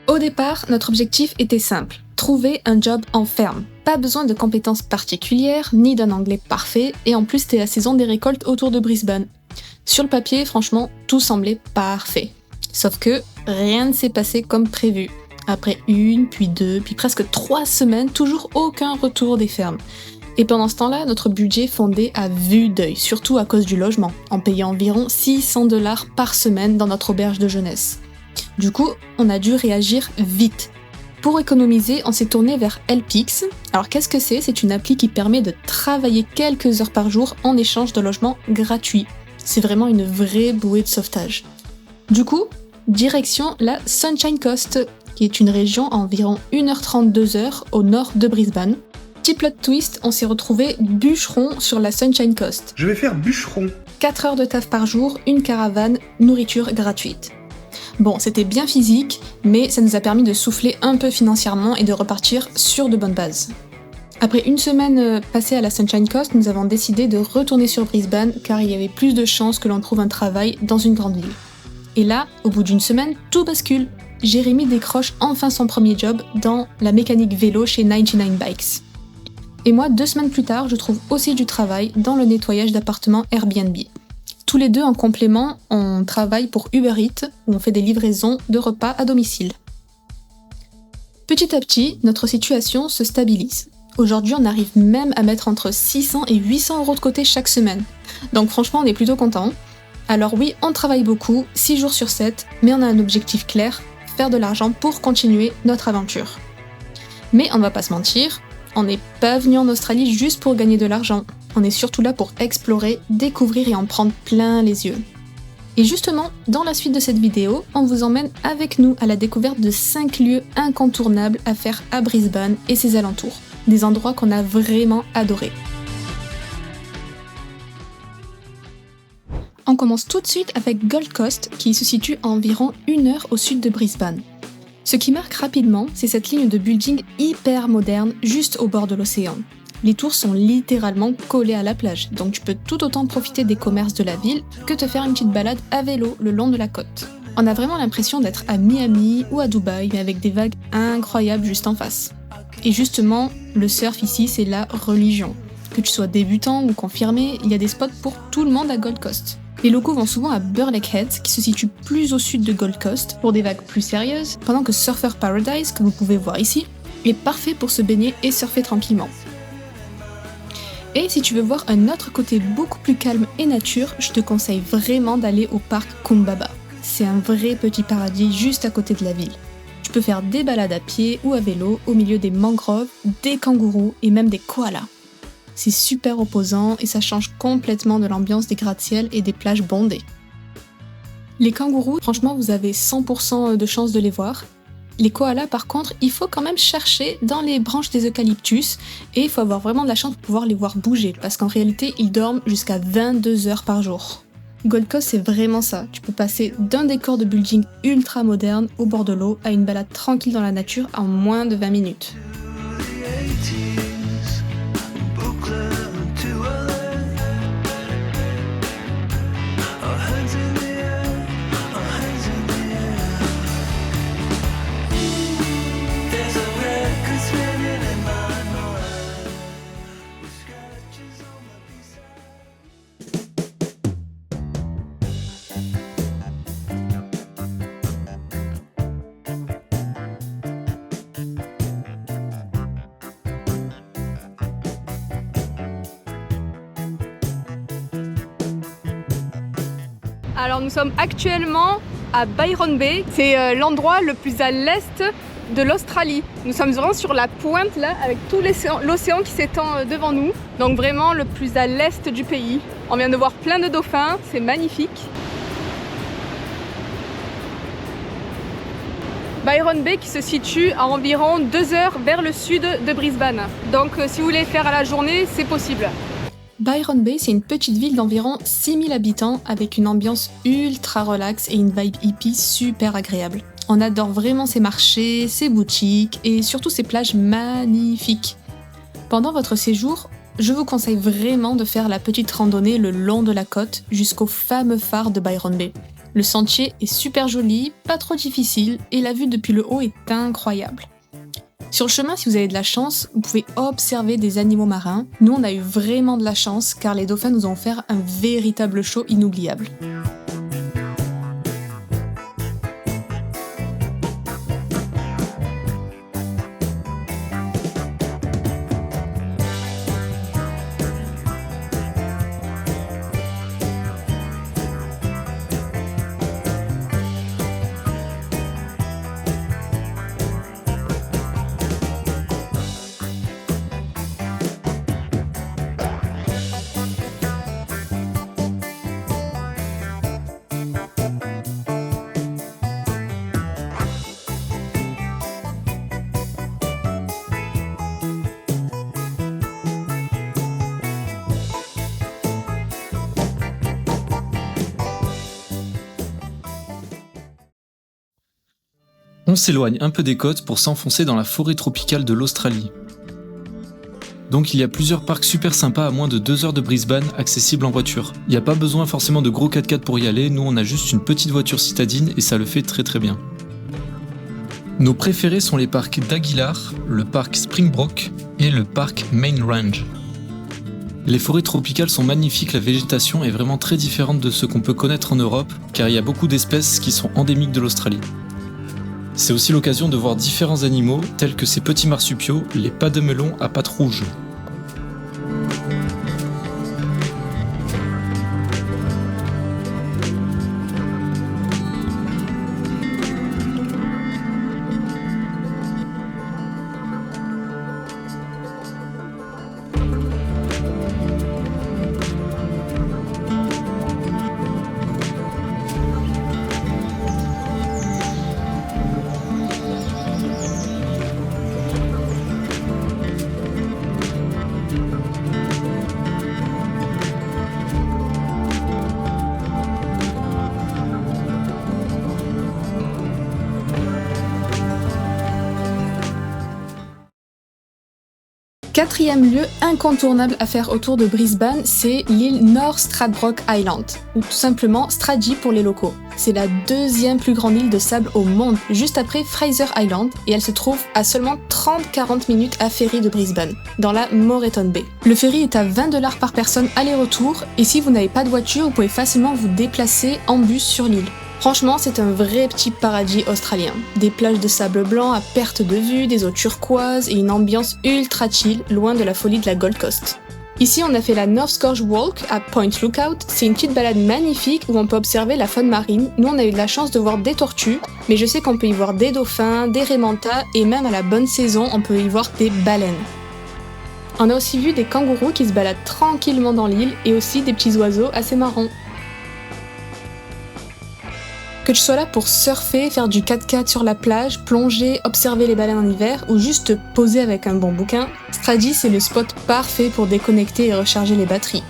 Au départ, notre objectif était simple, trouver un job en ferme. Pas besoin de compétences particulières, ni d'un anglais parfait, et en plus c'était la saison des récoltes autour de Brisbane. Sur le papier, franchement, tout semblait parfait. Sauf que rien ne s'est passé comme prévu. Après 1, puis 2, puis presque 3 semaines, toujours aucun retour des fermes. Et pendant ce temps-là, notre budget fondait à vue d'œil, surtout à cause du logement, en payant environ $600 par semaine dans notre auberge de jeunesse. Du coup, on a dû réagir vite. Pour économiser, on s'est tourné vers Helpix. Alors qu'est-ce que c'est ? C'est une appli qui permet de travailler quelques heures par jour en échange de logements gratuits. C'est vraiment une vraie bouée de sauvetage. Du coup, direction la Sunshine Coast, qui est une région à environ 1h30, 2h au nord de Brisbane. Petit plot twist, on s'est retrouvé bûcheron sur la Sunshine Coast. Je vais faire bûcheron. 4 heures de taf par jour, une caravane, nourriture gratuite. Bon, c'était bien physique, mais ça nous a permis de souffler un peu financièrement et de repartir sur de bonnes bases. Après une semaine passée à la Sunshine Coast, nous avons décidé de retourner sur Brisbane car il y avait plus de chances que l'on trouve un travail dans une grande ville. Et là, au bout d'une semaine, tout bascule. Jérémy décroche enfin son premier job dans la mécanique vélo chez 99 Bikes. Et moi, 2 semaines plus tard, je trouve aussi du travail dans le nettoyage d'appartements Airbnb. Tous les deux, en complément, on travaille pour Uber Eats, où on fait des livraisons de repas à domicile. Petit à petit, notre situation se stabilise. Aujourd'hui, on arrive même à mettre entre 600 et 800 € de côté chaque semaine. Donc franchement, on est plutôt content. Alors oui, on travaille beaucoup, 6 jours sur 7, mais on a un objectif clair, faire de l'argent pour continuer notre aventure. Mais on va pas se mentir, on n'est pas venu en Australie juste pour gagner de l'argent. On est surtout là pour explorer, découvrir et en prendre plein les yeux. Et justement, dans la suite de cette vidéo, on vous emmène avec nous à la découverte de 5 lieux incontournables à faire à Brisbane et ses alentours. Des endroits qu'on a vraiment adorés. On commence tout de suite avec Gold Coast, qui se situe à environ 1 heure au sud de Brisbane. Ce qui marque rapidement, c'est cette ligne de building hyper moderne juste au bord de l'océan. Les tours sont littéralement collées à la plage, donc tu peux tout autant profiter des commerces de la ville que te faire une petite balade à vélo le long de la côte. On a vraiment l'impression d'être à Miami ou à Dubaï, mais avec des vagues incroyables juste en face. Et justement, le surf ici, c'est la religion. Que tu sois débutant ou confirmé, il y a des spots pour tout le monde à Gold Coast. Les locaux vont souvent à Burleigh Heads, qui se situe plus au sud de Gold Coast, pour des vagues plus sérieuses, pendant que Surfer Paradise, que vous pouvez voir ici, est parfait pour se baigner et surfer tranquillement. Et si tu veux voir un autre côté beaucoup plus calme et nature, je te conseille vraiment d'aller au parc Koombaba. C'est un vrai petit paradis juste à côté de la ville. Tu peux faire des balades à pied ou à vélo au milieu des mangroves, des kangourous et même des koalas. C'est super reposant et ça change complètement de l'ambiance des gratte-ciel et des plages bondées. Les kangourous, franchement, vous avez 100% de chances de les voir. Les koalas, par contre, il faut quand même chercher dans les branches des eucalyptus et il faut avoir vraiment de la chance de pouvoir les voir bouger parce qu'en réalité, ils dorment jusqu'à 22 heures par jour. Gold Coast, c'est vraiment ça. Tu peux passer d'un décor de building ultra moderne au bord de l'eau à une balade tranquille dans la nature en moins de 20 minutes. Alors nous sommes actuellement à Byron Bay, c'est l'endroit le plus à l'est de l'Australie. Nous sommes vraiment sur la pointe là, avec tout l'océan qui s'étend devant nous. Donc vraiment le plus à l'est du pays. On vient de voir plein de dauphins, c'est magnifique. Byron Bay qui se situe à environ 2 heures vers le sud de Brisbane. Donc si vous voulez faire à la journée, c'est possible. Byron Bay, c'est une petite ville d'environ 6000 habitants avec une ambiance ultra relax et une vibe hippie super agréable. On adore vraiment ses marchés, ses boutiques et surtout ses plages magnifiques. Pendant votre séjour, je vous conseille vraiment de faire la petite randonnée le long de la côte jusqu'au fameux phare de Byron Bay. Le sentier est super joli, pas trop difficile et la vue depuis le haut est incroyable. Sur le chemin, si vous avez de la chance, vous pouvez observer des animaux marins. Nous, on a eu vraiment de la chance car les dauphins nous ont offert un véritable show inoubliable. On s'éloigne un peu des côtes pour s'enfoncer dans la forêt tropicale de l'Australie. Donc il y a plusieurs parcs super sympas à moins de 2 heures de Brisbane, accessibles en voiture. Il n'y a pas besoin forcément de gros 4x4 pour y aller, nous on a juste une petite voiture citadine et ça le fait très très bien. Nos préférés sont les parcs d'Aguilar, le parc Springbrook et le parc Main Range. Les forêts tropicales sont magnifiques, la végétation est vraiment très différente de ce qu'on peut connaître en Europe, car il y a beaucoup d'espèces qui sont endémiques de l'Australie. C'est aussi l'occasion de voir différents animaux, tels que ces petits marsupiaux, les pas de melon à pattes rouges. Quatrième lieu incontournable à faire autour de Brisbane, c'est l'île North Stradbroke Island, ou tout simplement Stradgy pour les locaux. C'est la deuxième plus grande île de sable au monde, juste après Fraser Island, et elle se trouve à seulement 30-40 minutes à ferry de Brisbane, dans la Moreton Bay. Le ferry est à 20$ par personne aller-retour, et si vous n'avez pas de voiture, vous pouvez facilement vous déplacer en bus sur l'île. Franchement, c'est un vrai petit paradis australien. Des plages de sable blanc à perte de vue, des eaux turquoises et une ambiance ultra chill, loin de la folie de la Gold Coast. Ici, on a fait la North Gorge Walk à Point Lookout. C'est une petite balade magnifique où on peut observer la faune marine. Nous, on a eu de la chance de voir des tortues, mais je sais qu'on peut y voir des dauphins, des raimentas et même à la bonne saison, on peut y voir des baleines. On a aussi vu des kangourous qui se baladent tranquillement dans l'île et aussi des petits oiseaux assez marrants. Que tu sois là pour surfer, faire du 4x4 sur la plage, plonger, observer les baleines en hiver ou juste te poser avec un bon bouquin, Stradgy c'est le spot parfait pour déconnecter et recharger les batteries.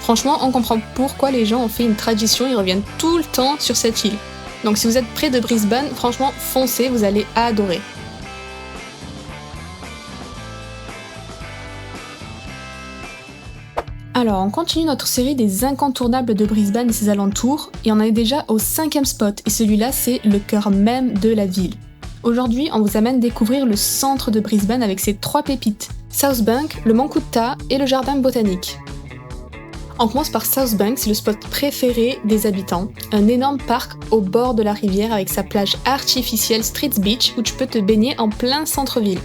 Franchement, on comprend pourquoi les gens ont fait une tradition et reviennent tout le temps sur cette île. Donc si vous êtes près de Brisbane, franchement foncez, vous allez adorer. Alors, on continue notre série des incontournables de Brisbane et ses alentours, et on en est déjà au 5e spot, et celui-là c'est le cœur même de la ville. Aujourd'hui, on vous amène découvrir le centre de Brisbane avec ses 3 pépites, Southbank, le Mont Coot-tha et le Jardin botanique. On commence par Southbank, c'est le spot préféré des habitants, un énorme parc au bord de la rivière avec sa plage artificielle Streets Beach où tu peux te baigner en plein centre-ville.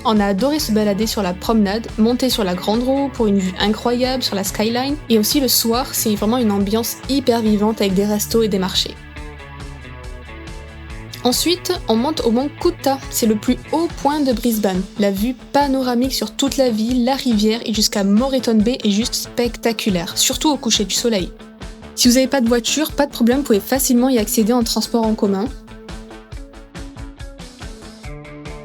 On a adoré se balader sur la promenade, monter sur la grande roue pour une vue incroyable sur la skyline, et aussi le soir, c'est vraiment une ambiance hyper vivante avec des restos et des marchés. Ensuite, on monte au Mont Coot-tha, c'est le plus haut point de Brisbane. La vue panoramique sur toute la ville, la rivière et jusqu'à Moreton Bay est juste spectaculaire, surtout au coucher du soleil. Si vous n'avez pas de voiture, pas de problème, vous pouvez facilement y accéder en transport en commun.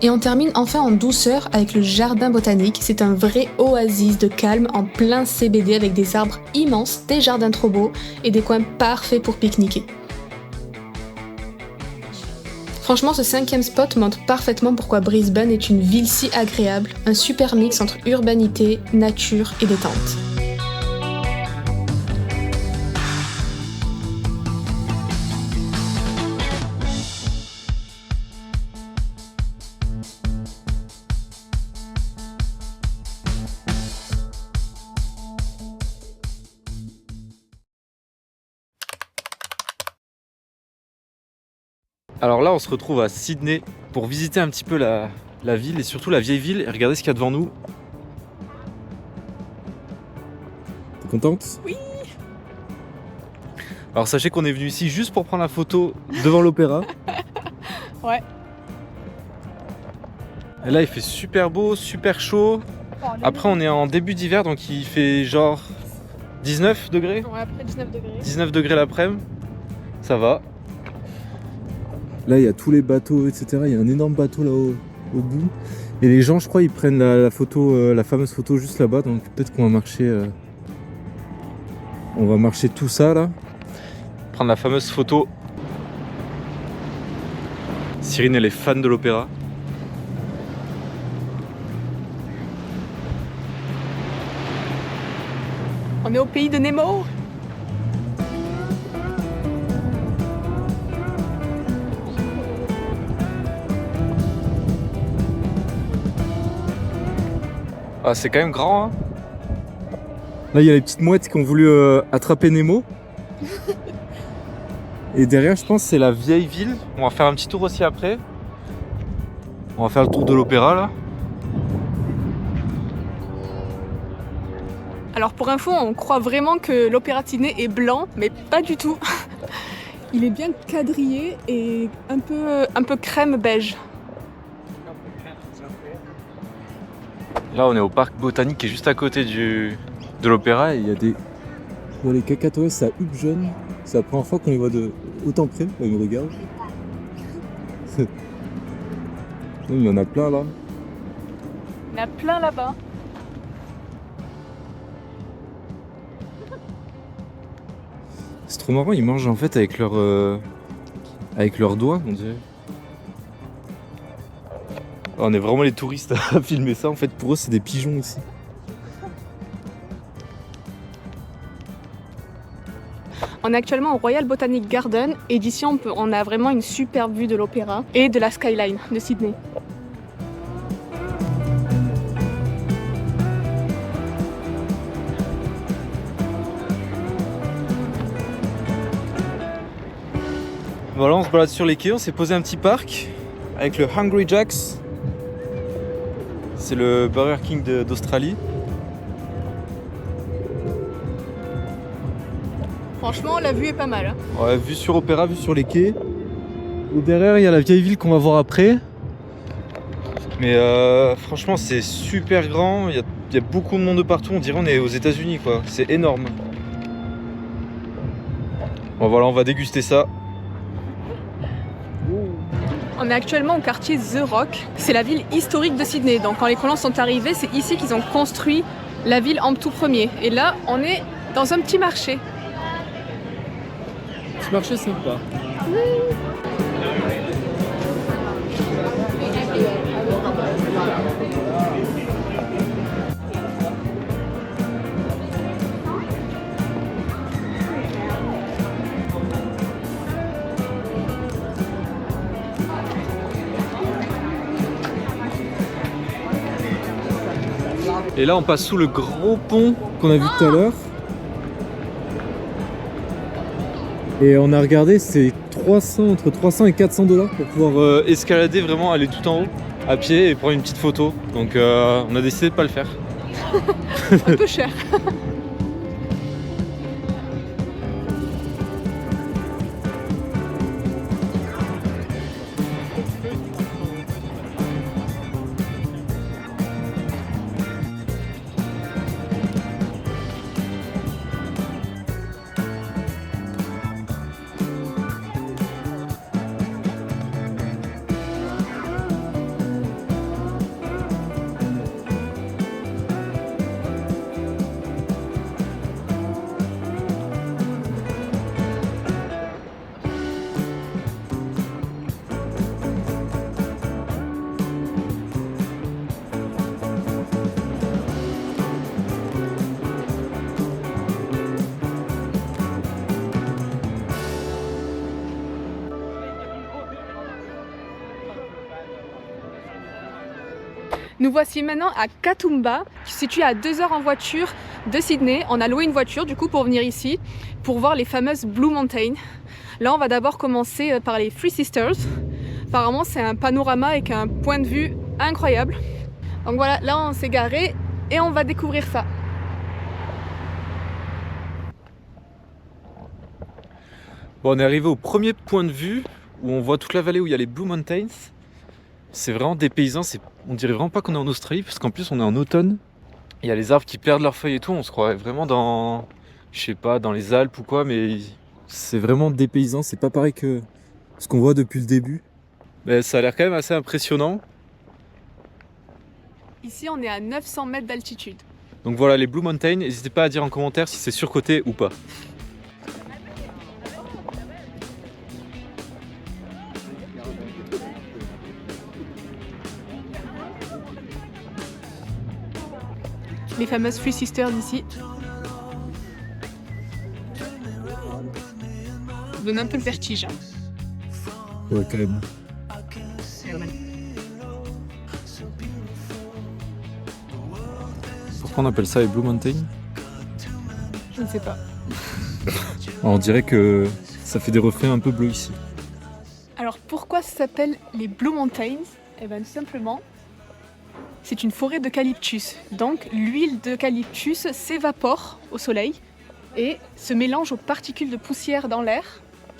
Et on termine enfin en douceur avec le jardin botanique. C'est un vrai oasis de calme en plein CBD avec des arbres immenses, des jardins trop beaux et des coins parfaits pour pique-niquer. Franchement, ce 5e spot montre parfaitement pourquoi Brisbane est une ville si agréable, un super mix entre urbanité, nature et détente. Alors là, on se retrouve à Sydney pour visiter un petit peu la ville et surtout la vieille ville. Et regardez ce qu'il y a devant nous. T'es contente? Oui. Alors sachez qu'on est venu ici juste pour prendre la photo devant l'opéra. Ouais. Et là, il fait super beau, super chaud. Après, on est en début d'hiver, donc il fait genre 19 degrés. Ouais, après 19 degrés. 19 degrés l'après-midi. Ça va. Là, il y a tous les bateaux, etc. Il y a un énorme bateau là-haut au bout. Et les gens, je crois, ils prennent la photo, la fameuse photo juste là-bas. Donc peut-être qu'on va marcher. On va marcher tout ça là. Prendre la fameuse photo. Cyrine, elle est fan de l'opéra. On est au pays de Nemo. Ah, c'est quand même grand, hein. Là, il y a les petites mouettes qui ont voulu attraper Nemo. Et derrière, je pense, c'est la vieille ville. On va faire un petit tour aussi après. On va faire le tour de l'opéra, là. Alors pour info, on croit vraiment que l'opéra de Sydney est blanc, mais pas du tout. Il est bien quadrillé et un peu crème beige. Là, on est au parc botanique qui est juste à côté de l'opéra et il y a des... les cacatoès, ça huppe jaune. C'est la première fois qu'on les voit de autant près. Là, ils me regardent. Il y en a plein là. Il y en a plein là-bas. C'est trop marrant, ils mangent en fait avec leurs doigts, on dirait. On est vraiment les touristes à filmer ça, en fait pour eux c'est des pigeons ici. On est actuellement au Royal Botanic Garden et d'ici on a vraiment une superbe vue de l'opéra et de la skyline de Sydney. Voilà, on se balade sur les quais, on s'est posé un petit parc avec le Hungry Jack's. C'est le Burger King d'Australie. Franchement, la vue est pas mal. Hein. Ouais, vue sur Opéra, vue sur les quais. Et derrière, il y a la vieille ville qu'on va voir après. Mais franchement, c'est super grand. Il y a beaucoup de monde de partout. On dirait qu'on est aux États-Unis, quoi. C'est énorme. Bon, voilà, on va déguster ça. On est actuellement au quartier The Rock. C'est la ville historique de Sydney. Donc quand les colons sont arrivés, c'est ici qu'ils ont construit la ville en tout premier. Et là, on est dans un petit marché. Petit marché sympa. Et là on passe sous le gros pont qu'on a vu tout à l'heure. Et on a regardé, c'est entre 300 et 400 $ pour pouvoir escalader, vraiment aller tout en haut à pied et prendre une petite photo. Donc on a décidé de pas le faire. Un peu cher. Nous voici maintenant à Katoomba, qui se situe à 2 heures en voiture de Sydney. On a loué une voiture du coup pour venir ici, pour voir les fameuses Blue Mountains. Là on va d'abord commencer par les Three Sisters. Apparemment c'est un panorama avec un point de vue incroyable. Donc voilà, là on s'est garé et on va découvrir ça. Bon, on est arrivé au premier point de vue où on voit toute la vallée où il y a les Blue Mountains. C'est vraiment dépaysant, on dirait vraiment pas qu'on est en Australie parce qu'en plus on est en automne. Il y a les arbres qui perdent leurs feuilles et tout, on se croirait vraiment dans, je sais pas, dans les Alpes ou quoi, mais c'est vraiment dépaysant, c'est pas pareil que ce qu'on voit depuis le début. Mais ça a l'air quand même assez impressionnant. Ici on est à 900 mètres d'altitude. Donc voilà les Blue Mountains, n'hésitez pas à dire en commentaire si c'est surcoté ou pas. Les fameuses Three Sisters d'ici. Ça donne un peu le vertige. Ouais, quand même. Pourquoi on appelle ça les Blue Mountains? Je ne sais pas. On dirait que ça fait des reflets un peu bleus ici. Alors pourquoi ça s'appelle les Blue Mountains? Eh bien tout simplement, c'est une forêt d'eucalyptus. Donc l'huile d'eucalyptus s'évapore au soleil et se mélange aux particules de poussière dans l'air.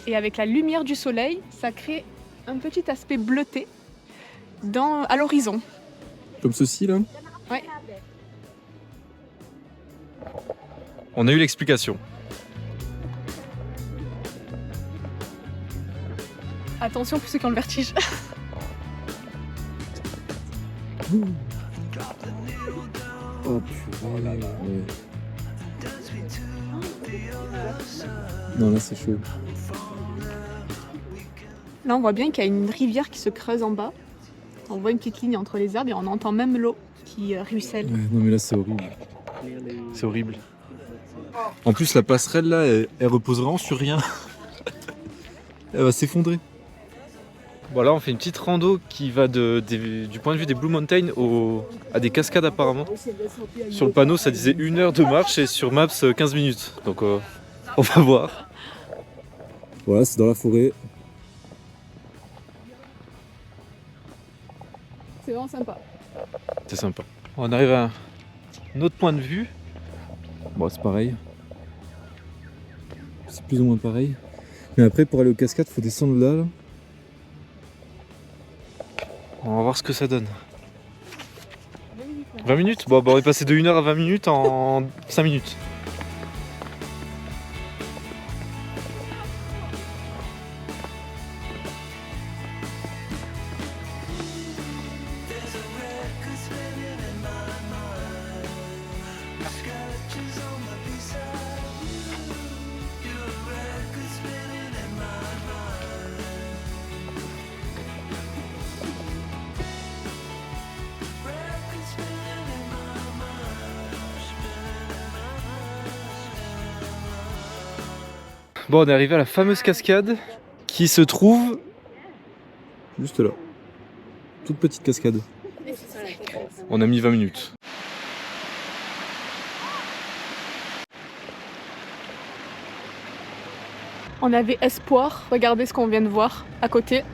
Et avec la lumière du soleil, ça crée un petit aspect bleuté à l'horizon. Comme ceci là? Ouais. On a eu l'explication. Attention pour ceux qui ont le vertige. Oh purée. Non là c'est chaud. Là on voit bien qu'il y a une rivière qui se creuse en bas. On voit une petite ligne entre les arbres et on entend même l'eau qui ruisselle. Ouais, non mais là c'est horrible. C'est horrible. En plus la passerelle là, elle repose vraiment sur rien. Elle va s'effondrer. Bon là on fait une petite rando qui va du point de vue des Blue Mountains à des cascades apparemment. Sur le panneau ça disait 1 heure de marche et sur Maps 15 minutes. Donc on va voir. Voilà, c'est dans la forêt. C'est vraiment sympa. C'est sympa. On arrive à un autre point de vue. Bon c'est pareil. C'est plus ou moins pareil. Mais après pour aller aux cascades faut descendre là. On va voir ce que ça donne. 20 minutes? Bon, on est passé de 1 heure à 20 minutes en 5 minutes. Bon, on est arrivé à la fameuse cascade qui se trouve juste là. Toute petite cascade. On a mis 20 minutes. On avait espoir, regardez ce qu'on vient de voir à côté.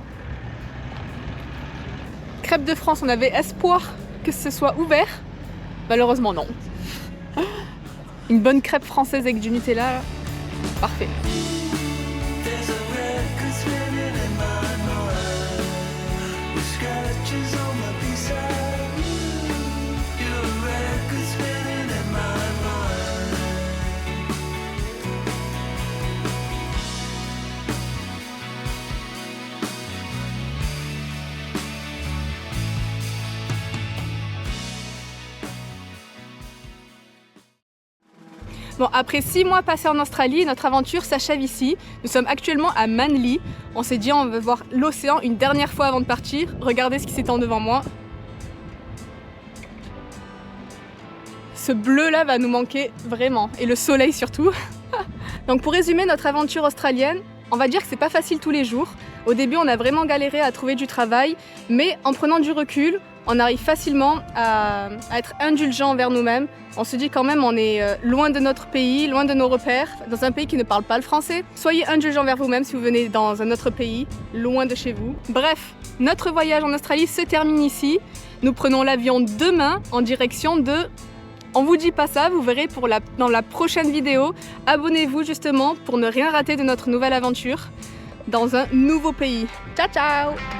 Crêpes de France, on avait espoir que ce soit ouvert. Malheureusement non. Une bonne crêpe française avec du Nutella, là. Parfait. Bon, après 6 mois passés en Australie, notre aventure s'achève ici. Nous sommes actuellement à Manly. On s'est dit on va voir l'océan une dernière fois avant de partir. Regardez ce qui s'étend devant moi. Ce bleu là va nous manquer vraiment, et le soleil surtout. Donc pour résumer notre aventure australienne, on va dire que c'est pas facile tous les jours. Au début on a vraiment galéré à trouver du travail, mais en prenant du recul, on arrive facilement à être indulgent envers nous-mêmes. On se dit quand même on est loin de notre pays, loin de nos repères, dans un pays qui ne parle pas le français. Soyez indulgents envers vous-même si vous venez dans un autre pays, loin de chez vous. Bref, notre voyage en Australie se termine ici. Nous prenons l'avion demain en direction de... On vous dit pas ça, vous verrez dans la prochaine vidéo. Abonnez-vous justement pour ne rien rater de notre nouvelle aventure dans un nouveau pays. Ciao ciao!